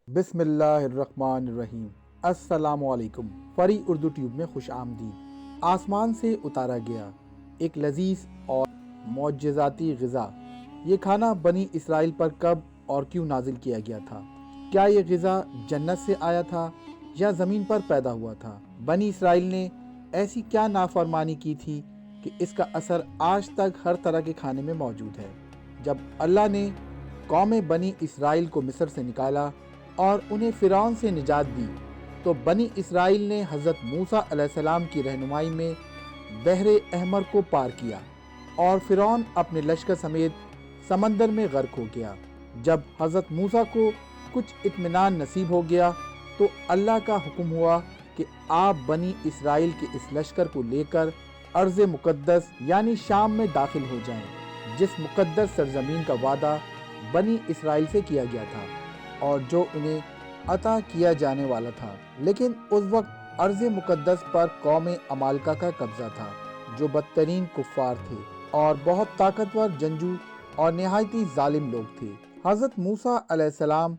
بسم اللہ الرحمن الرحیم۔ السلام علیکم۔ فری اردو ٹیوب میں خوش آمدید۔ آسمان سے اتارا گیا ایک لذیذ اور معجزاتی غذا۔ یہ کھانا بنی اسرائیل پر کب اور کیوں نازل کیا گیا تھا؟ کیا یہ غذا جنت سے آیا تھا یا زمین پر پیدا ہوا تھا؟ بنی اسرائیل نے ایسی کیا نافرمانی کی تھی کہ اس کا اثر آج تک ہر طرح کے کھانے میں موجود ہے؟ جب اللہ نے قوم بنی اسرائیل کو مصر سے نکالا اور انہیں فرعون سے نجات دی تو بنی اسرائیل نے حضرت موسیٰ علیہ السلام کی رہنمائی میں بحر احمر کو پار کیا اور فرعون اپنے لشکر سمیت سمندر میں غرق ہو گیا۔ جب حضرت موسیٰ کو کچھ اطمینان نصیب ہو گیا تو اللہ کا حکم ہوا کہ آپ بنی اسرائیل کے اس لشکر کو لے کر ارض مقدس یعنی شام میں داخل ہو جائیں، جس مقدس سرزمین کا وعدہ بنی اسرائیل سے کیا گیا تھا اور جو انہیں عطا کیا جانے والا تھا۔ لیکن اس وقت ارض مقدس پر قوم عمالقہ کا قبضہ تھا، جو بدترین کفار تھے اور بہت طاقتور جنگجو اور نہایتی ظالم لوگ تھے۔ حضرت موسیٰ علیہ السلام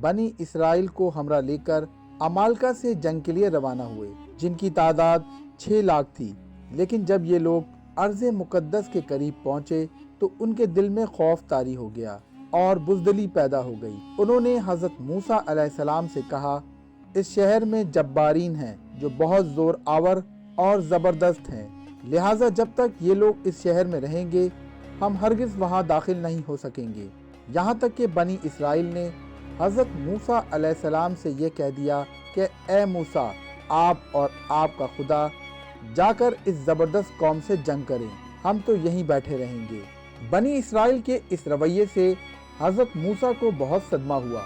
بنی اسرائیل کو ہمراہ لے کر عمالقہ سے جنگ کے لیے روانہ ہوئے، جن کی تعداد 6 لاکھ تھی۔ لیکن جب یہ لوگ ارض مقدس کے قریب پہنچے تو ان کے دل میں خوف طاری ہو گیا اور بزدلی پیدا ہو گئی۔ انہوں نے حضرت موسیٰ علیہ السلام سے کہا، اس شہر میں جبارین ہیں جو بہت زور آور اور زبردست ہیں، لہٰذا جب تک یہ لوگ اس شہر میں رہیں گے ہم ہرگز وہاں داخل نہیں ہو سکیں گے۔ یہاں تک کہ بنی اسرائیل نے حضرت موسیٰ علیہ السلام سے یہ کہہ دیا کہ اے موسیٰ، آپ اور آپ کا خدا جا کر اس زبردست قوم سے جنگ کریں، ہم تو یہیں بیٹھے رہیں گے۔ بنی اسرائیل کے اس رویے سے حضرت موسیٰ کو بہت صدمہ ہوا،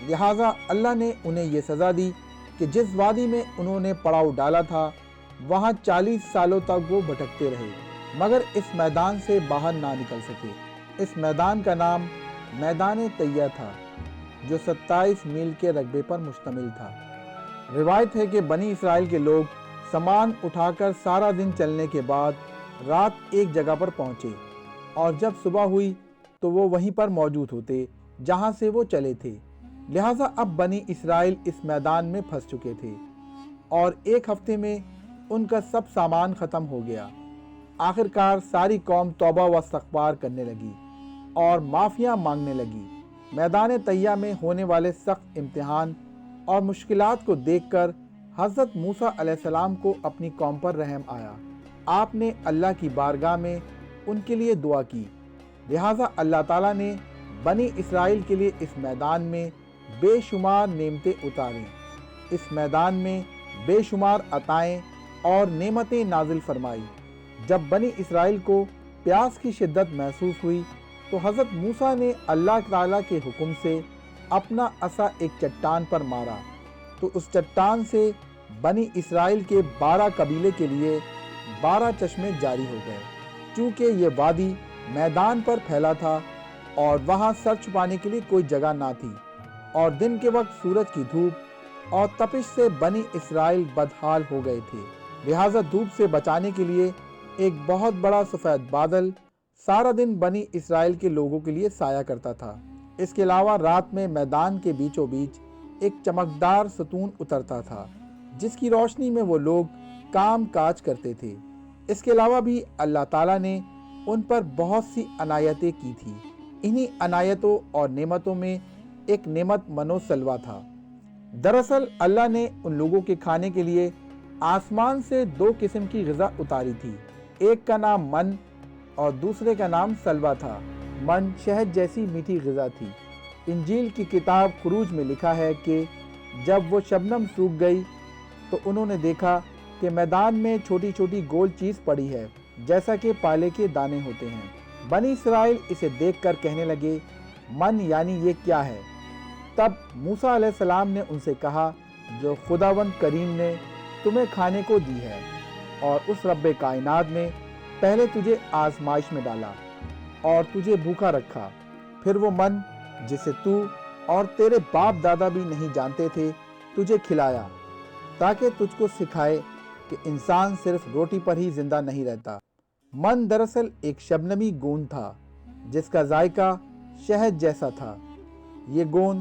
لہٰذا اللہ نے انہیں یہ سزا دی کہ جس وادی میں انہوں نے پڑاؤ ڈالا تھا وہاں 40 سالوں تک وہ بھٹکتے رہے مگر اس میدان سے باہر نہ نکل سکے۔ اس میدان کا نام میدان طیہ تھا، جو 27 میل کے رقبے پر مشتمل تھا۔ روایت ہے کہ بنی اسرائیل کے لوگ سامان اٹھا کر سارا دن چلنے کے بعد رات ایک جگہ پر پہنچے اور جب صبح ہوئی تو وہ وہیں پر موجود ہوتے جہاں سے وہ چلے تھے، لہٰذا اب بنی اسرائیل اس میدان میں پھنس چکے تھے اور ایک ہفتے میں ان کا سب سامان ختم ہو گیا۔ آخرکار ساری قوم توبہ و استغفار کرنے لگی اور معافیاں مانگنے لگی۔ میدان طیہ میں ہونے والے سخت امتحان اور مشکلات کو دیکھ کر حضرت موسیٰ علیہ السلام کو اپنی قوم پر رحم آیا۔ آپ نے اللہ کی بارگاہ میں ان کے لیے دعا کی، لہٰذا اللہ تعالیٰ نے بنی اسرائیل کے لیے اس میدان میں بے شمار نعمتیں اتاریں۔ اس میدان میں بے شمار عطائیں اور نعمتیں نازل فرمائی۔ جب بنی اسرائیل کو پیاس کی شدت محسوس ہوئی تو حضرت موسیٰ نے اللہ تعالیٰ کے حکم سے اپنا عصا ایک چٹان پر مارا تو اس چٹان سے بنی اسرائیل کے 12 قبیلے کے لیے 12 چشمے جاری ہو گئے۔ چونکہ یہ وادی میدان پر پھیلا تھا اور وہاں سر چھپانے کے لیے کوئی جگہ نہ تھی اور دن کے وقت سورج کی دھوپ اور تپش سے بنی اسرائیل بدحال ہو گئے تھے، لہٰذا دھوپ سے بچانے کے لیے ایک بہت بڑا سفید بادل سارا دن بنی اسرائیل کے لوگوں کے لیے سایہ کرتا تھا۔ اس کے علاوہ رات میں میدان کے بیچوں بیچ ایک چمکدار ستون اترتا تھا جس کی روشنی میں وہ لوگ کام کاج کرتے تھے۔ اس کے علاوہ بھی اللہ تعالیٰ نے ان پر بہت سی عنایتیں کی تھی۔ انہی عنایتوں اور نعمتوں میں ایک نعمت من و سلویٰ تھا۔ دراصل اللہ نے ان لوگوں کے کھانے کے لیے آسمان سے 2 قسم کی غذا اتاری تھی، ایک کا نام من اور دوسرے کا نام سلویٰ تھا۔ من شہد جیسی میٹھی غذا تھی۔ انجیل کی کتاب خروج میں لکھا ہے کہ جب وہ شبنم سوکھ گئی تو انہوں نے دیکھا کہ میدان میں چھوٹی چھوٹی گول چیز پڑی ہے جیسا کہ پالے کے دانے ہوتے ہیں۔ بنی اسرائیل اسے دیکھ کر کہنے لگے، من یعنی یہ کیا ہے؟ تب موسیٰ علیہ السلام نے ان سے کہا، جو خداوند کریم نے تمہیں کھانے کو دی ہے، اور اس رب کائنات نے پہلے تجھے آزمائش میں ڈالا اور تجھے بھوکا رکھا، پھر وہ من جسے تو اور تیرے باپ دادا بھی نہیں جانتے تھے تجھے کھلایا، تاکہ تجھ کو سکھائے کہ انسان صرف روٹی پر ہی زندہ نہیں رہتا۔ من دراصل ایک شبنمی گوند تھا جس کا ذائقہ شہد جیسا تھا۔ یہ گوند